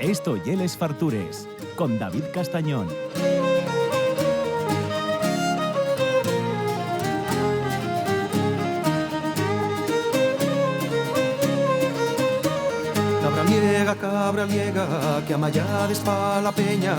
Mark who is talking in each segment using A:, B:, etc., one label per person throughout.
A: Esto y Les Fartures, con David Castañón.
B: Cabra liega, que amallades pa la peña,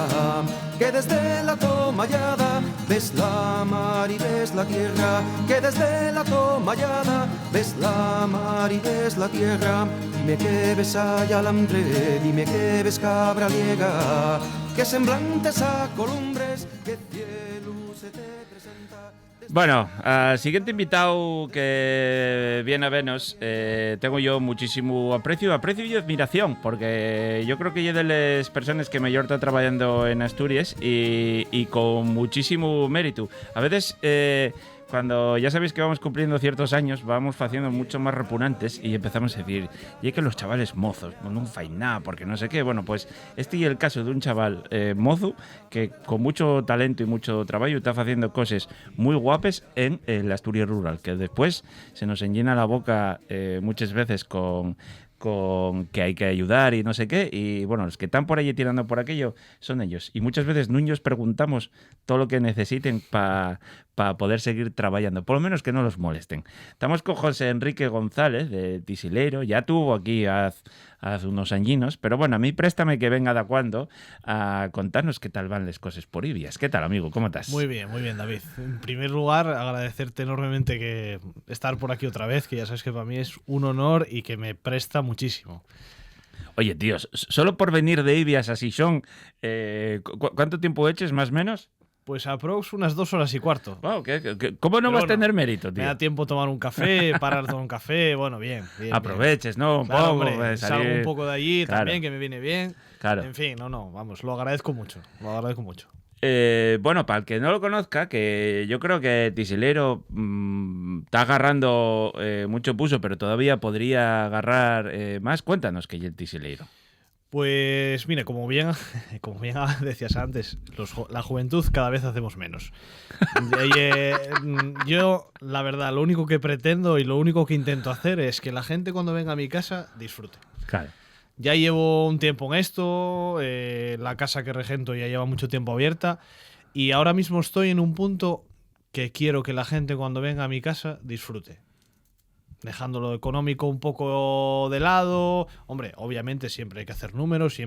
B: que desde la tomallada ves la mar y ves la tierra, que desde la tomallada ves la mar y ves la tierra. Dime que ves allá alambre, dime que ves cabra liega, que semblantes a columbres, que cielo se te presenta.
C: Bueno, al siguiente invitado que viene a vernos tengo yo muchísimo aprecio y admiración, porque yo creo que es de las personas que mejor está trabajando en Asturias y con muchísimo mérito. A veces, cuando ya sabéis que vamos cumpliendo ciertos años, vamos haciendo mucho más repugnantes y empezamos a decir, y es que los chavales mozos, no fain nada, porque no sé qué. Bueno, pues este es el caso de un chaval mozo que con mucho talento y mucho trabajo está haciendo cosas muy guapas en la Asturias rural, que después se nos enllena la boca muchas veces con que hay que ayudar y no sé qué, y bueno, los que están por ahí tirando por aquello son ellos, y muchas veces niños preguntamos todo lo que necesiten para poder seguir trabajando, por lo menos que no los molesten. Estamos con José Enrique González de Tisileiro, ya tuvo aquí hace unos añinos, pero bueno, a mí préstame que venga de cuando a contarnos qué tal van las cosas por Ibias. ¿Qué tal, amigo? ¿Cómo estás?
D: Muy bien, David. En primer lugar, agradecerte enormemente que estar por aquí otra vez, que ya sabes que para mí es un honor y que me presta muchísimo.
C: Oye, tíos, solo por venir de Ibias a Sison, ¿cuánto tiempo eches, más o menos?
D: Pues aprox unas 2 horas y cuarto.
C: Wow, ¿cómo no vas a tener mérito, tío?
D: Me da tiempo tomar un café, parar tomar un café, bueno, bien.
C: Aproveches, ¿no? Un
D: claro,
C: poco.
D: hombre, salgo un poco de allí
C: claro.
D: También, que me viene bien.
C: Claro.
D: En fin, vamos, lo agradezco mucho.
C: Bueno, para el que no lo conozca, que yo creo que Tisileiro está agarrando mucho puso, pero todavía podría agarrar más. Cuéntanos qué es el Tisileiro.
D: Pues mira, como bien decías antes, la juventud cada vez hacemos menos. Yo, la verdad, lo único que pretendo y lo único que intento hacer es que la gente cuando venga a mi casa disfrute.
C: Claro.
D: Ya llevo un tiempo en esto, la casa que regento ya lleva mucho tiempo abierta y ahora mismo estoy en un punto que quiero que la gente cuando venga a mi casa disfrute. Dejando lo económico un poco de lado. Hombre, obviamente siempre hay que hacer números,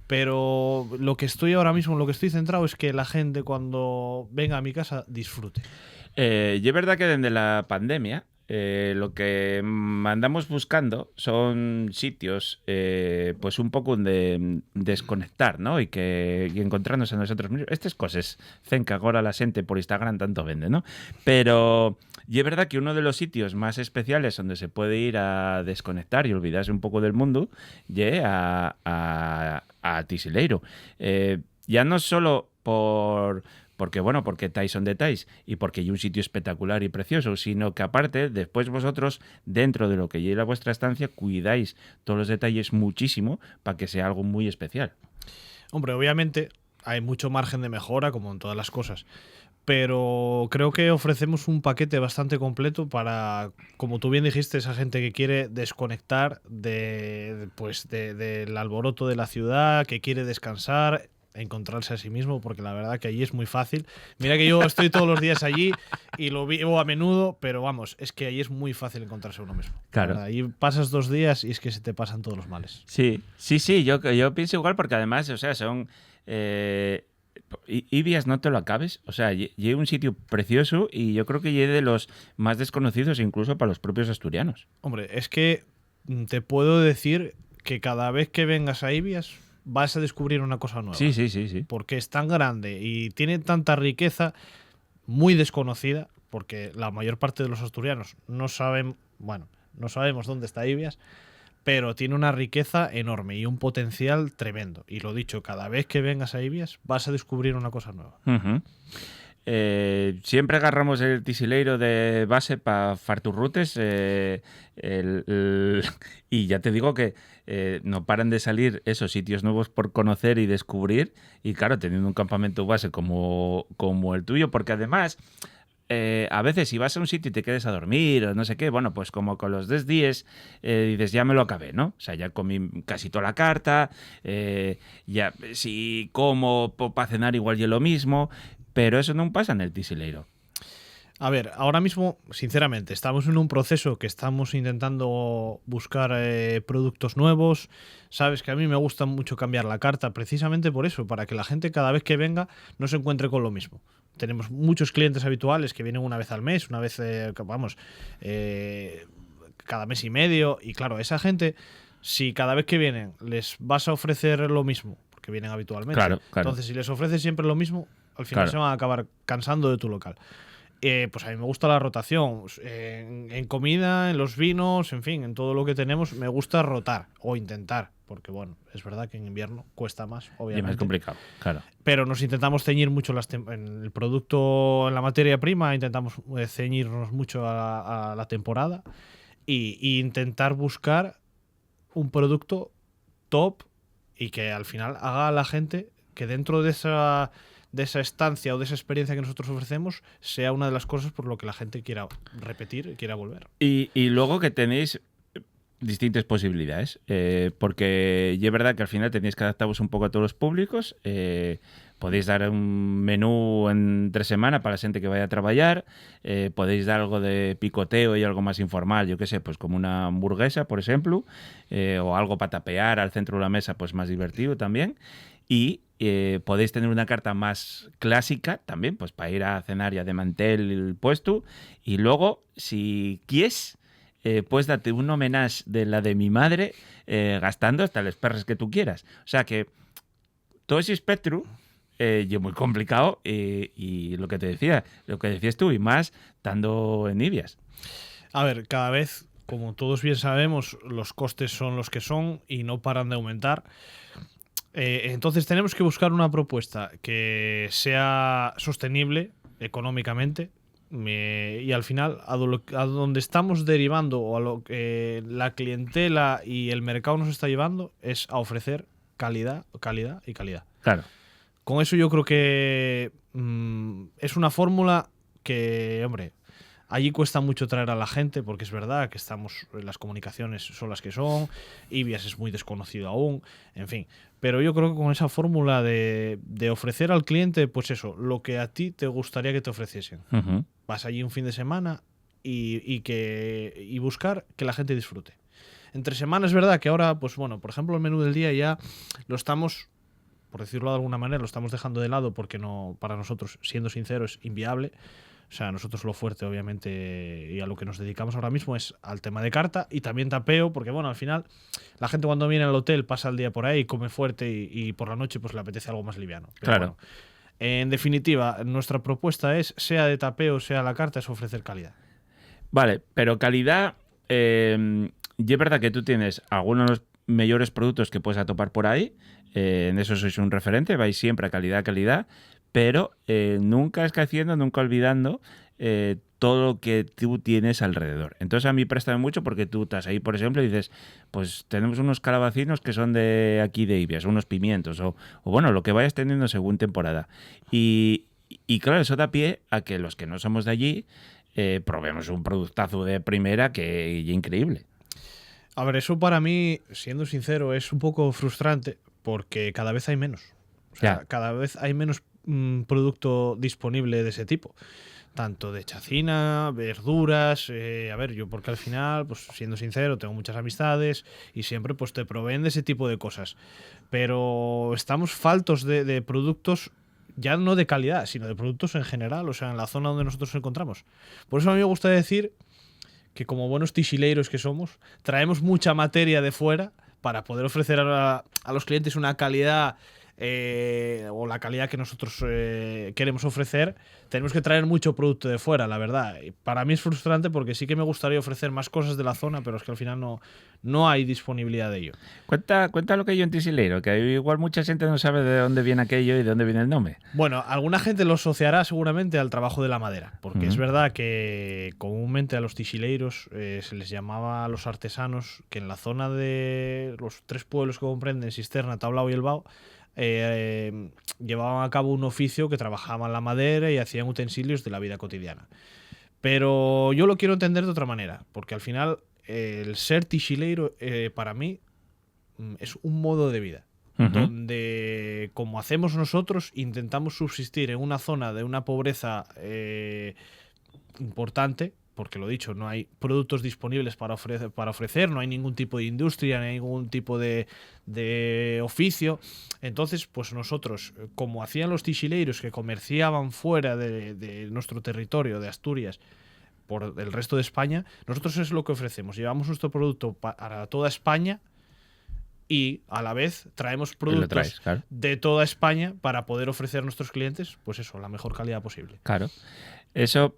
D: pero lo que estoy ahora mismo, lo que estoy centrado es que la gente cuando venga a mi casa disfrute.
C: Y es verdad que desde la pandemia lo que andamos buscando son sitios pues un poco de desconectar, ¿no? Y encontrarnos a nosotros mismos. Estas cosas zen que ahora la gente por Instagram tanto vende, ¿no? Pero y es verdad que uno de los sitios más especiales donde se puede ir a desconectar y olvidarse un poco del mundo es a Tisileiro. Ya no solo porque Tyson de Tais y porque hay un sitio espectacular y precioso, sino que aparte, después vosotros, dentro de lo que lleva vuestra estancia, cuidáis todos los detalles muchísimo para que sea algo muy especial.
D: Hombre, obviamente hay mucho margen de mejora, como en todas las cosas, pero creo que ofrecemos un paquete bastante completo para, como tú bien dijiste, esa gente que quiere desconectar del alboroto de la ciudad, que quiere descansar, encontrarse a sí mismo, porque la verdad que allí es muy fácil. Mira que yo estoy todos los días allí y lo vivo a menudo, pero vamos, es que allí es muy fácil encontrarse a uno mismo.
C: Claro.
D: Allí pasas 2 días y es que se te pasan todos los males.
C: Sí, yo pienso igual porque además, o sea, son... Ibias no te lo acabes, o sea, es un sitio precioso y yo creo que es de los más desconocidos incluso para los propios asturianos.
D: Hombre, es que te puedo decir que cada vez que vengas a Ibias vas a descubrir una cosa nueva.
C: Sí.
D: Porque es tan grande y tiene tanta riqueza muy desconocida, porque la mayor parte de los asturianos no sabemos dónde está Ibias, pero tiene una riqueza enorme y un potencial tremendo. Y lo dicho, cada vez que vengas a Ibias vas a descubrir una cosa nueva.
C: Uh-huh. Siempre agarramos el Tisileiro de base para farturrutes y ya te digo que no paran de salir esos sitios nuevos por conocer y descubrir, y claro, teniendo un campamento base como el tuyo, porque además a veces si vas a un sitio y te quedes a dormir o no sé qué, bueno, pues como con los 10 días dices, ya me lo acabé, ¿no? O sea, ya comí casi toda la carta, ya si como para cenar igual yo lo mismo, pero eso no pasa en el tisileiro.
D: A ver, ahora mismo, sinceramente, estamos en un proceso que estamos intentando buscar productos nuevos. Sabes que a mí me gusta mucho cambiar la carta precisamente por eso, para que la gente cada vez que venga no se encuentre con lo mismo. Tenemos muchos clientes habituales que vienen una vez al mes, una vez, cada mes y medio. Y claro, esa gente, si cada vez que vienen les vas a ofrecer lo mismo, porque vienen habitualmente,
C: Claro.
D: entonces si les ofreces siempre lo mismo, al final se van a acabar cansando de tu local. Pues a mí me gusta la rotación. En comida, en los vinos, en fin, en todo lo que tenemos, me gusta rotar o intentar. Porque, bueno, es verdad que en invierno cuesta más, obviamente.
C: Y más complicado, claro.
D: Pero nos intentamos ceñir mucho en el producto, en la materia prima, intentamos ceñirnos mucho a la temporada y intentar buscar un producto top y que al final haga a la gente que dentro de esa estancia o de esa experiencia que nosotros ofrecemos sea una de las cosas por lo que la gente quiera repetir y quiera volver.
C: Y luego que tenéis distintas posibilidades, porque es verdad que al final tenéis que adaptaros un poco a todos los públicos. Podéis dar un menú entre semana para la gente que vaya a trabajar, podéis dar algo de picoteo y algo más informal, yo qué sé, pues como una hamburguesa, por ejemplo, o algo para tapear al centro de la mesa, pues más divertido también. Y podéis tener una carta más clásica también, pues para ir a cenar ya de mantel el puesto. Y luego, si quieres, puedes darte un homenaje de la de mi madre, gastando hasta los perres que tú quieras. O sea que todo ese espectro es muy complicado y lo que te decía, lo que decías tú, y más estando en Ibias.
D: A ver, cada vez, como todos bien sabemos, los costes son los que son y no paran de aumentar. Entonces tenemos que buscar una propuesta que sea sostenible económicamente y al final a donde estamos derivando o a lo que la clientela y el mercado nos está llevando es a ofrecer calidad.
C: Claro.
D: Con eso yo creo que es una fórmula que, hombre, allí cuesta mucho traer a la gente porque es verdad que las comunicaciones son las que son, Ibias es muy desconocido aún, en fin. Pero yo creo que con esa fórmula de ofrecer al cliente, pues eso, lo que a ti te gustaría que te ofreciesen.
C: Uh-huh.
D: Vas allí un fin de semana y buscar que la gente disfrute. Entre semana es verdad que ahora, pues bueno, por ejemplo, el menú del día ya lo estamos, por decirlo de alguna manera, lo estamos dejando de lado porque no, para nosotros, siendo sincero, es inviable. O sea, nosotros lo fuerte, obviamente, y a lo que nos dedicamos ahora mismo es al tema de carta y también tapeo, porque bueno, al final la gente cuando viene al hotel pasa el día por ahí, come fuerte y por la noche pues le apetece algo más liviano. Pero
C: claro.
D: Bueno, en definitiva, nuestra propuesta es, sea de tapeo, sea la carta, es ofrecer calidad.
C: Vale, pero calidad, y es verdad que tú tienes algunos de los mejores productos que puedes atopar por ahí, en eso sois un referente, vais siempre a calidad, pero nunca escaeciendo, nunca olvidando todo lo que tú tienes alrededor. Entonces a mí préstame mucho porque tú estás ahí, por ejemplo, y dices, pues tenemos unos calabacinos que son de aquí de Ibias, unos pimientos, o bueno, lo que vayas teniendo según temporada. Y claro, eso da pie a que los que no somos de allí probemos un productazo de primera que es increíble.
D: A ver, eso para mí, siendo sincero, es un poco frustrante porque cada vez hay menos. O sea, cada vez hay menos producto disponible de ese tipo. Tanto de chacina, verduras, a ver, yo porque al final, pues siendo sincero, tengo muchas amistades y siempre pues te proveen de ese tipo de cosas. Pero estamos faltos de productos, ya no de calidad, sino de productos en general, o sea, en la zona donde nosotros nos encontramos. Por eso a mí me gusta decir que como buenos tisileiros que somos, traemos mucha materia de fuera para poder ofrecer a los clientes una calidad o la calidad que nosotros queremos ofrecer. Tenemos que traer mucho producto de fuera, la verdad. Y para mí es frustrante porque sí que me gustaría ofrecer más cosas de la zona, pero es que al final no hay disponibilidad de ello.
C: Cuenta lo que hay en Tisileiro, que igual mucha gente no sabe de dónde viene aquello y de dónde viene el nombre.
D: Bueno, alguna gente lo asociará seguramente al trabajo de la madera, porque es verdad que comúnmente a los tisileiros se les llamaba a los artesanos que en la zona de los 3 pueblos que comprenden Cisterna, Tablao y El Bao, llevaban a cabo un oficio que trabajaban la madera y hacían utensilios de la vida cotidiana. Pero yo lo quiero entender de otra manera, porque al final el ser tixileiro para mí es un modo de vida. Donde, como hacemos nosotros, intentamos subsistir en una zona de una pobreza importante, porque lo dicho, no hay productos disponibles para ofrecer, no hay ningún tipo de industria, no hay ningún tipo de oficio. Entonces, pues nosotros, como hacían los tixileiros que comerciaban fuera de nuestro territorio, de Asturias, por el resto de España, nosotros es lo que ofrecemos. Llevamos nuestro producto para toda España y a la vez traemos productos de toda España para poder ofrecer a nuestros clientes, pues eso, la mejor calidad posible.
C: Claro. Eso,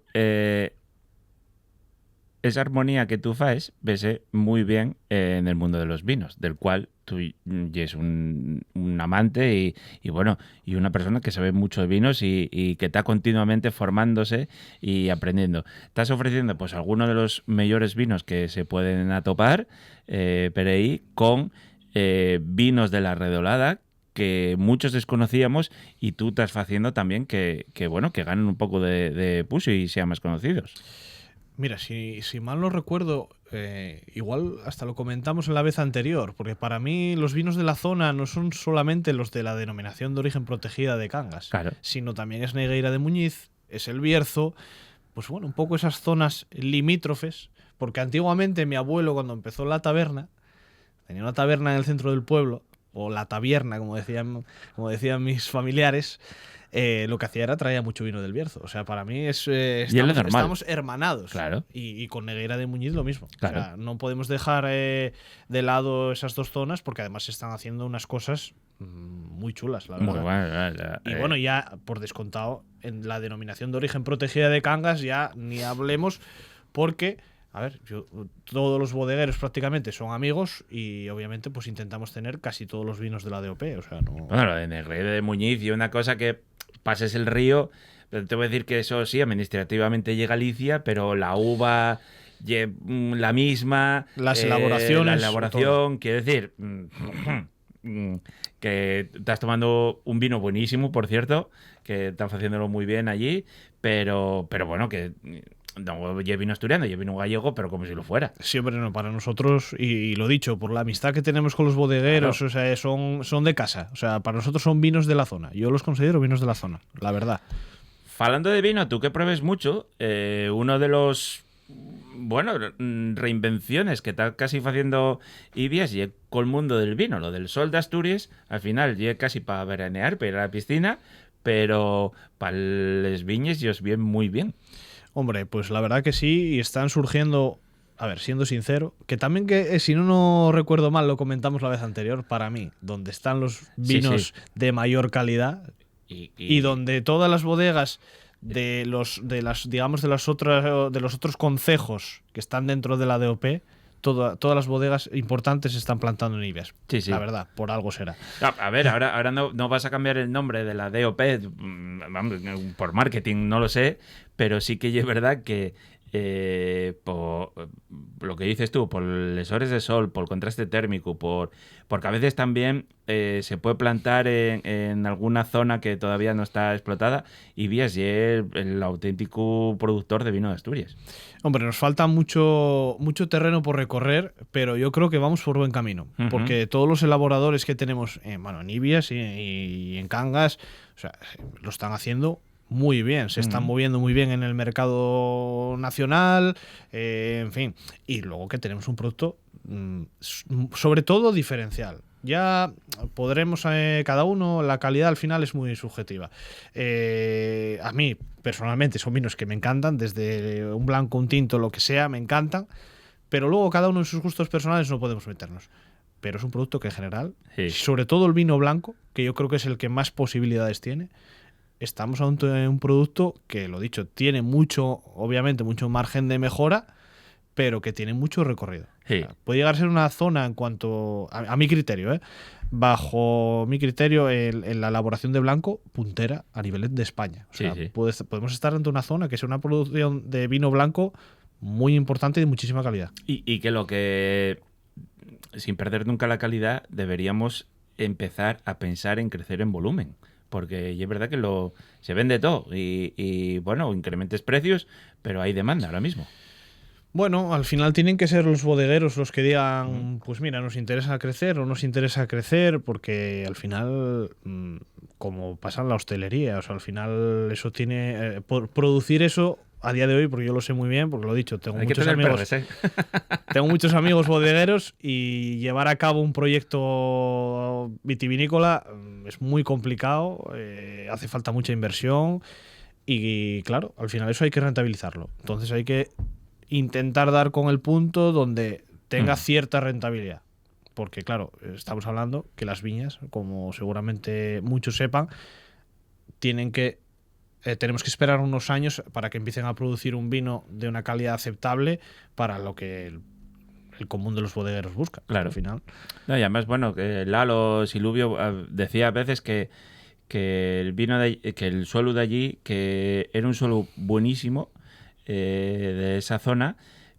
C: esa armonía que tú faes, vese muy bien en el mundo de los vinos, del cual tú eres un amante y bueno, y una persona que sabe mucho de vinos y que está continuamente formándose y aprendiendo. Estás ofreciendo pues algunos de los mejores vinos que se pueden atopar por ahí con vinos de la Redolada que muchos desconocíamos y tú estás haciendo también que bueno, que ganen un poco de push y sean más conocidos.
D: Mira, si mal no recuerdo, igual hasta lo comentamos en la vez anterior, porque para mí los vinos de la zona no son solamente los de la denominación de origen protegida de Cangas, sino también es Negueira de Muñiz, es el Bierzo, pues bueno, un poco esas zonas limítrofes, porque antiguamente mi abuelo, cuando empezó la taberna, tenía una taberna en el centro del pueblo, o la tabierna, como decían mis familiares. Lo que hacía era traía mucho vino del Bierzo. O sea, para mí estamos hermanados.
C: Claro.
D: Y con Negueira de Muñiz lo mismo.
C: Claro.
D: O sea, no podemos dejar de lado esas dos zonas porque además se están haciendo unas cosas muy chulas, la verdad.
C: Muy bueno.
D: Y bueno, ya por descontado, en la denominación de origen protegida de Cangas ya ni hablemos porque... A ver, todos los bodegueros prácticamente son amigos y obviamente pues intentamos tener casi todos los vinos de la DOP, o sea, no...
C: Bueno, lo de Negueira de Muñiz y una cosa que pases el río, te voy a decir que eso sí, administrativamente llega a Galicia, pero la uva la misma,
D: las elaboraciones,
C: la elaboración, quiero decir que estás tomando un vino buenísimo, por cierto, que están haciéndolo muy bien allí, pero bueno, que no lleve vino asturiano, lleve vino gallego, pero como si lo fuera.
D: Sí, hombre, no, para nosotros, y lo dicho, por la amistad que tenemos con los bodegueros, claro. O sea, son de casa. O sea, para nosotros son vinos de la zona. Yo los considero vinos de la zona, la verdad.
C: Falando de vino, tú que pruebes mucho, uno de los reinvenciones que está casi haciendo Ibias y con el mundo del vino, lo del Sol de Asturias, al final ya casi para veranear, para ir a la piscina, pero para las viñes y os viene muy bien.
D: Hombre, pues la verdad que sí, y están surgiendo, a ver, siendo sincero, que también que, si no recuerdo mal, lo comentamos la vez anterior, para mí, donde están los vinos de mayor calidad y donde todas las bodegas de los otros concejos que están dentro de la DOP, todas las bodegas importantes se están plantando en Ibias.
C: Sí.
D: La verdad, por algo será.
C: A ver, ahora no vas a cambiar el nombre de la DOP por marketing, no lo sé, pero sí que es verdad que por lo que dices tú, por las horas de sol, por el contraste térmico, porque a veces también se puede plantar en alguna zona que todavía no está explotada y Ibias es el auténtico productor de vino de Asturias.
D: Hombre, nos falta mucho terreno por recorrer, pero yo creo que vamos por buen camino, porque todos los elaboradores que tenemos en Ibias y en Cangas, o sea, lo están haciendo muy bien, se están moviendo muy bien en el mercado nacional, en fin, y luego que tenemos un producto sobre todo diferencial. Ya podremos cada uno, la calidad al final es muy subjetiva. A mí personalmente son vinos que me encantan, desde un blanco, un tinto, lo que sea, me encantan, pero luego cada uno en sus gustos personales no podemos meternos. Pero es un producto que en general, sobre todo el vino blanco, que yo creo que es el que más posibilidades tiene, estamos ante un producto que, lo dicho, tiene obviamente mucho margen de mejora, pero que tiene mucho recorrido.
C: Sí.
D: O sea, puede llegar a ser una zona en cuanto a mi criterio, bajo mi criterio, en la elaboración de blanco, puntera a nivel de España. O sea, podemos estar ante una zona que sea una producción de vino blanco muy importante y de muchísima calidad.
C: Y que sin perder nunca la calidad, deberíamos empezar a pensar en crecer en volumen. Porque es verdad que se vende todo y bueno, incrementes precios, pero hay demanda ahora mismo.
D: Bueno, al final tienen que ser los bodegueros los que digan, pues mira, nos interesa crecer o nos interesa crecer, porque al final, como pasa en la hostelería, o sea, al final eso tiene, producir eso a día de hoy, porque yo lo sé muy bien, porque lo he dicho, tengo muchos amigos, tengo muchos amigos bodegueros, y llevar a cabo un proyecto vitivinícola es muy complicado, hace falta mucha inversión y claro, al final eso hay que rentabilizarlo. Entonces hay que intentar dar con el punto donde tenga cierta rentabilidad. Porque, claro, estamos hablando que las viñas, como seguramente muchos sepan, tenemos que esperar unos años para que empiecen a producir un vino de una calidad aceptable para lo que el común de los bodegueros busca.
C: Claro.
D: Al final.
C: No, y además, bueno, que Lalo Silubio decía a veces que el vino que el suelo de allí, que era un suelo buenísimo, de esa zona,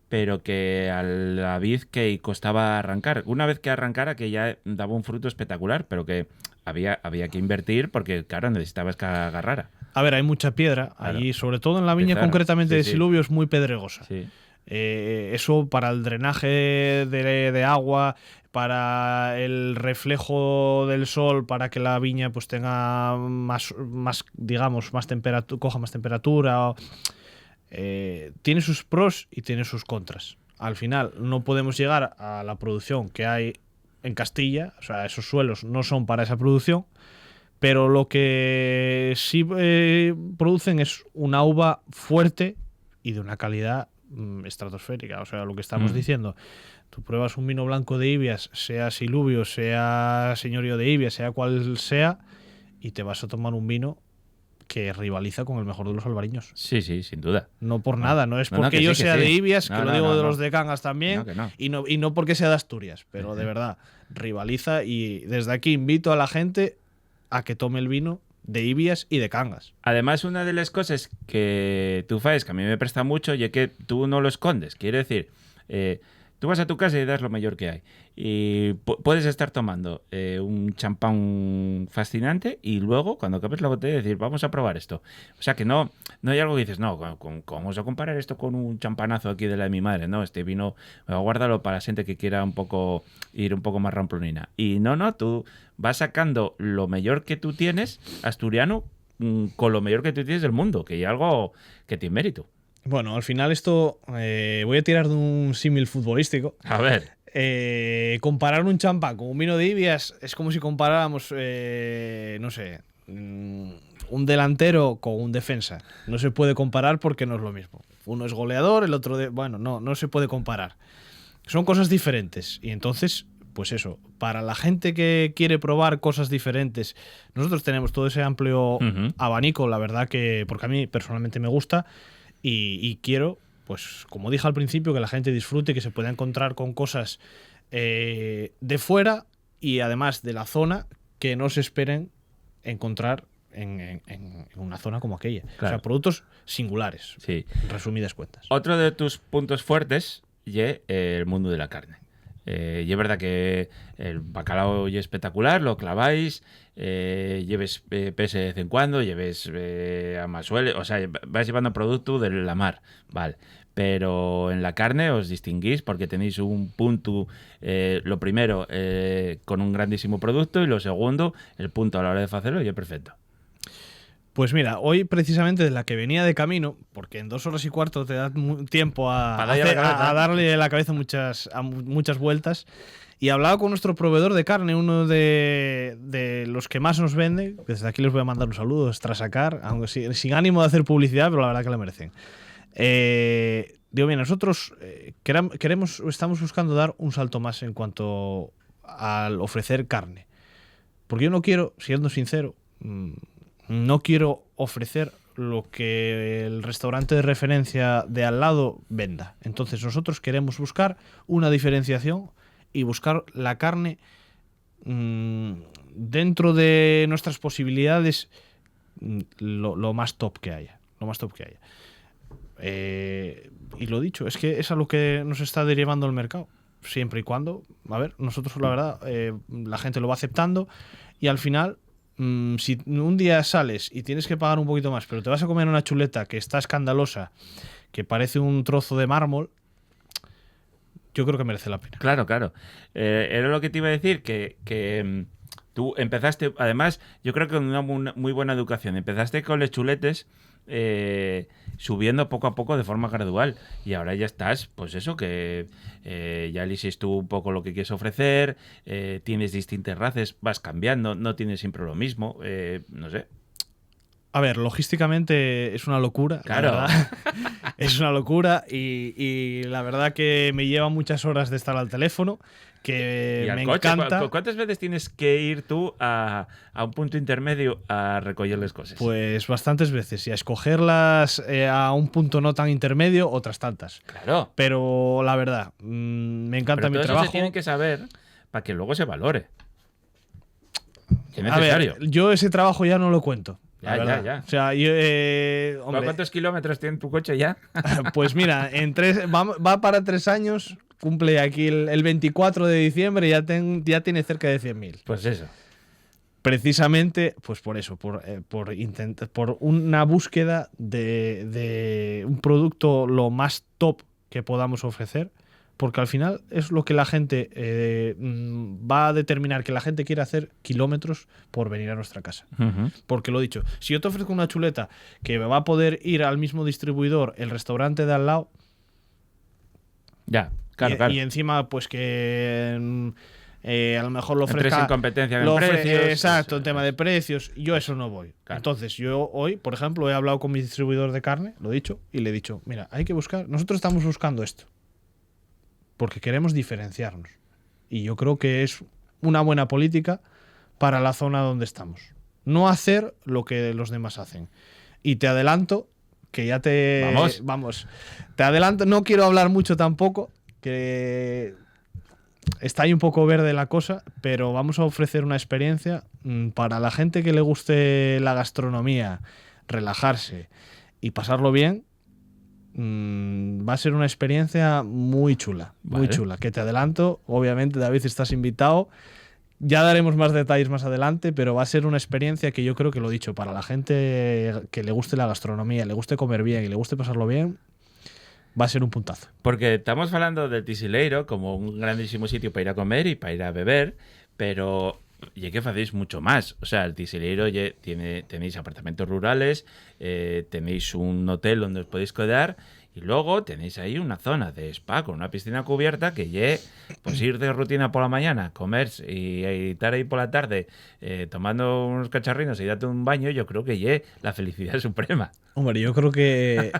C: pero que a la vid que costaba arrancar. Una vez que arrancara, que ya daba un fruto espectacular, pero que había que invertir porque, claro, necesitabas que agarrara.
D: A ver, hay mucha piedra allí, sobre todo en la viña concretamente de Silubio, es muy pedregosa.
C: Sí.
D: Eso para el drenaje de agua, para el reflejo del sol, para que la viña pues tenga más digamos, más temperatura, coja más temperatura. Tiene sus pros y tiene sus contras. Al final no podemos llegar a la producción que hay en Castilla, o sea, esos suelos no son para esa producción, pero lo que sí producen es una uva fuerte y de una calidad estratosférica. O sea, lo que estamos diciendo, tú pruebas un vino blanco de Ibias, sea Silubio, sea Señorío de Ibias, sea cual sea, y te vas a tomar un vino que rivaliza con el mejor de los albariños.
C: Sí, sí, sin duda.
D: No por nada, no es porque yo sea de Ibias, que lo digo de los de Cangas también, y no porque sea de Asturias, pero de verdad, rivaliza, y desde aquí invito a la gente a que tome el vino de Ibias y de Cangas.
C: Además, una de las cosas que tú faes, que a mí me presta mucho, y es que tú no lo escondes. Quiere decir, tú vas a tu casa y das lo mejor que hay. Y puedes estar tomando un champán fascinante y luego, cuando acabes la botella, decir, vamos a probar esto. O sea que no hay algo que dices, no, vamos a comparar esto con un champanazo aquí de la de mi madre. No, este vino, guárdalo para la gente que quiera ir un poco más ramplonina. Y no, tú vas sacando lo mejor que tú tienes, asturiano, con lo mejor que tú tienes del mundo, que hay algo que tiene mérito.
D: Bueno, al final esto voy a tirar de un símil futbolístico.
C: A ver.
D: Comparar un champán con un vino de Ibias es como si comparáramos, no sé, un delantero con un defensa. No se puede comparar porque no es lo mismo. Uno es goleador, el otro bueno, no se puede comparar. Son cosas diferentes y entonces, pues eso, para la gente que quiere probar cosas diferentes, nosotros tenemos todo ese amplio abanico, la verdad que, porque a mí personalmente me gusta y quiero, pues como dije al principio, que la gente disfrute, que se pueda encontrar con cosas de fuera y además de la zona que no se esperen encontrar en una zona como aquella. Claro. O sea, productos singulares,
C: sí.
D: En resumidas cuentas.
C: Otro de tus puntos fuertes es el mundo de la carne. Y es verdad que el bacalao es espectacular, lo claváis, lleves pese de vez en cuando, lleves amasuele, o sea, vais llevando producto de la mar, vale. Pero en la carne os distinguís porque tenéis un punto, lo primero, con un grandísimo producto, y lo segundo, el punto a la hora de hacerlo, y es perfecto.
D: Pues mira, hoy precisamente de la que venía de camino, porque en 2 horas y cuarto te da tiempo a darle la cabeza muchas vueltas, y hablaba con nuestro proveedor de carne, uno de los que más nos vende. Desde aquí les voy a mandar un saludo, Estrasacar, aunque sin ánimo de hacer publicidad, pero la verdad que la merecen. Digo, bien, nosotros estamos buscando dar un salto más en cuanto al ofrecer carne, porque yo no quiero, siendo sincero, no quiero ofrecer lo que el restaurante de referencia de al lado venda. Entonces nosotros queremos buscar una diferenciación y buscar la carne dentro de nuestras posibilidades, lo más top que haya. Lo más top que haya. Y lo dicho, es que es a lo que nos está derivando el mercado. siempre y cuando, a ver, nosotros la verdad, la gente lo va aceptando y al final, si un día sales y tienes que pagar un poquito más, pero te vas a comer una chuleta que está escandalosa, que parece un trozo de mármol, yo creo que merece la pena.
C: Claro, claro. Era lo que te iba a decir, que tú empezaste, además, yo creo que con una muy buena educación, empezaste con los chuletes subiendo poco a poco de forma gradual y ahora ya estás, pues eso, que ya eliges tú un poco lo que quieres ofrecer, tienes distintas razas, vas cambiando, no tienes siempre lo mismo, no sé.
D: A ver, logísticamente es una locura,
C: Claro.
D: la verdad. Es una locura y la verdad que me lleva muchas horas de estar al teléfono, que
C: Y al
D: me
C: coche,
D: encanta.
C: ¿cuántas veces tienes que ir tú a un punto intermedio a recogerles cosas?
D: Pues bastantes veces, y a escogerlas a un punto no tan intermedio, otras tantas.
C: Claro.
D: Pero la verdad, me encanta
C: Pero
D: mi
C: todo eso
D: trabajo.
C: se tiene que saber para que luego se valore. Es
D: A
C: necesario.
D: ver, yo ese trabajo ya no lo cuento. la
C: Ya,
D: verdad.
C: ya.
D: O sea, yo, hombre,
C: ¿Cuántos kilómetros tiene tu coche ya?
D: pues mira, va para 3 años, cumple aquí el 24 de diciembre y ya tiene cerca de 100.000.
C: Pues eso.
D: Precisamente, pues por eso, por una búsqueda de un producto lo más top que podamos ofrecer, porque al final es lo que la gente va a determinar que la gente quiere hacer kilómetros por venir a nuestra casa. Porque lo dicho, si yo te ofrezco una chuleta que me va a poder ir al mismo distribuidor el restaurante de al lado,
C: Ya, claro,
D: y,
C: claro.
D: y encima pues que a lo mejor lo
C: Entres
D: ofrezca
C: en competencia en
D: lo
C: precios,
D: exacto,
C: pues,
D: en tema de precios, yo eso no voy.
C: Claro.
D: Entonces yo hoy, por ejemplo, he hablado con mi distribuidor de carne, lo he dicho, y le he dicho, mira, hay que buscar, nosotros estamos buscando esto porque queremos diferenciarnos y yo creo que es una buena política para la zona donde estamos, no hacer lo que los demás hacen. Y te adelanto que ya vamos, te adelanto, no quiero hablar mucho tampoco, que está ahí un poco verde la cosa, pero vamos a ofrecer una experiencia para la gente que le guste la gastronomía, relajarse y pasarlo bien. Va a ser una experiencia muy chula, muy
C: Vale.
D: chula. Que te adelanto, obviamente, David, estás invitado. Ya daremos más detalles más adelante, pero va a ser una experiencia que yo creo que lo he dicho, para la gente que le guste la gastronomía, le guste comer bien y le guste pasarlo bien, va a ser un puntazo.
C: Porque estamos hablando del Tisileiro como un grandísimo sitio para ir a comer y para ir a beber, pero y que hacéis mucho más. O sea, el Tisileiro tenéis apartamentos rurales, tenéis un hotel donde os podéis quedar y luego tenéis ahí una zona de spa con una piscina cubierta que pues ir de rutina por la mañana, comer y estar ahí por la tarde tomando unos cacharrinos y darte un baño, yo creo que la felicidad suprema.
D: Hombre, yo creo que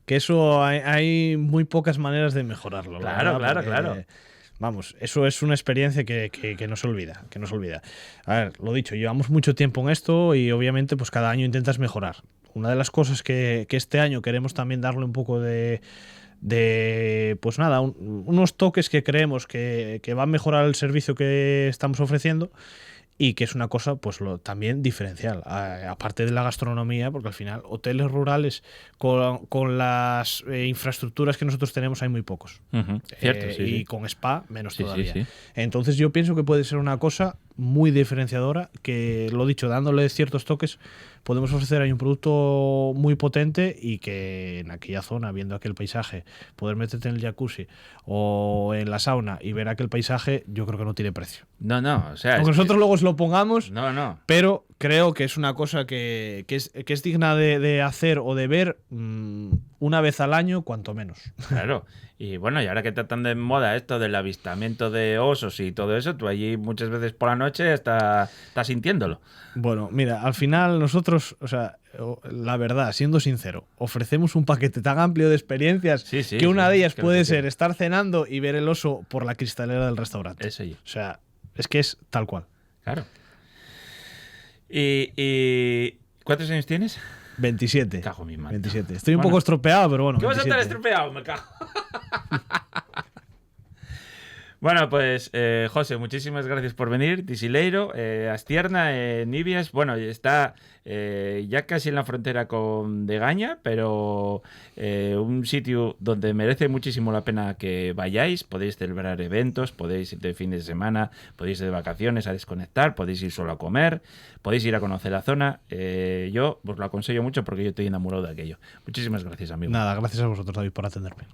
D: eso hay muy pocas maneras de mejorarlo. la
C: Claro,
D: verdad,
C: claro,
D: porque,
C: claro.
D: Vamos, eso es una experiencia que no se olvida, que no se olvida. A ver, lo dicho, llevamos mucho tiempo en esto y obviamente pues cada año intentas mejorar. Una de las cosas que este año queremos también darle un poco de pues nada, unos toques que creemos que va a mejorar el servicio que estamos ofreciendo y que es una cosa pues también diferencial, aparte de la gastronomía, porque al final hoteles rurales con las infraestructuras que nosotros tenemos hay muy pocos.
C: Cierto, sí,
D: Y
C: sí.
D: con spa menos
C: Sí,
D: todavía.
C: sí.
D: Entonces yo pienso que puede ser una cosa muy diferenciadora, que lo dicho, dándole ciertos toques podemos ofrecer ahí un producto muy potente y que en aquella zona, viendo aquel paisaje, poder meterte en el jacuzzi o en la sauna y ver aquel paisaje, yo creo que no tiene precio.
C: No, o sea...
D: Aunque nosotros luego os lo pongamos,
C: No.
D: pero creo que es una cosa que es digna de hacer o de ver una vez al año, cuanto menos.
C: Claro. Y bueno, y ahora que está tan de moda esto del avistamiento de osos y todo eso, tú allí muchas veces por la noche estás sintiéndolo.
D: Bueno, mira, al final nosotros, o sea, la verdad, siendo sincero, ofrecemos un paquete tan amplio de experiencias
C: Sí,
D: que una de ellas
C: que
D: puede
C: lo que
D: ser
C: quiero.
D: estar cenando y ver el oso por la cristalera del restaurante.
C: Eso y
D: O sea, es que es tal cual.
C: claro. ¿Y cuántos años tienes?
D: 27.
C: Cago en mi madre.
D: 27. Estoy un
C: Bueno.
D: poco estropeado, pero bueno.
C: ¿Qué vas a estar
D: 27.
C: estropeado? Me cago. Bueno, pues José, muchísimas gracias por venir. Tisileiro, Astierna, Nibias, bueno, está ya casi en la frontera con Degaña, pero un sitio donde merece muchísimo la pena que vayáis. Podéis celebrar eventos, podéis ir de fin de semana, podéis ir de vacaciones a desconectar, podéis ir solo a comer, podéis ir a conocer la zona. Yo os lo aconsejo mucho porque yo estoy enamorado de aquello. Muchísimas gracias, amigo.
D: Nada, gracias a vosotros, David, por atenderme.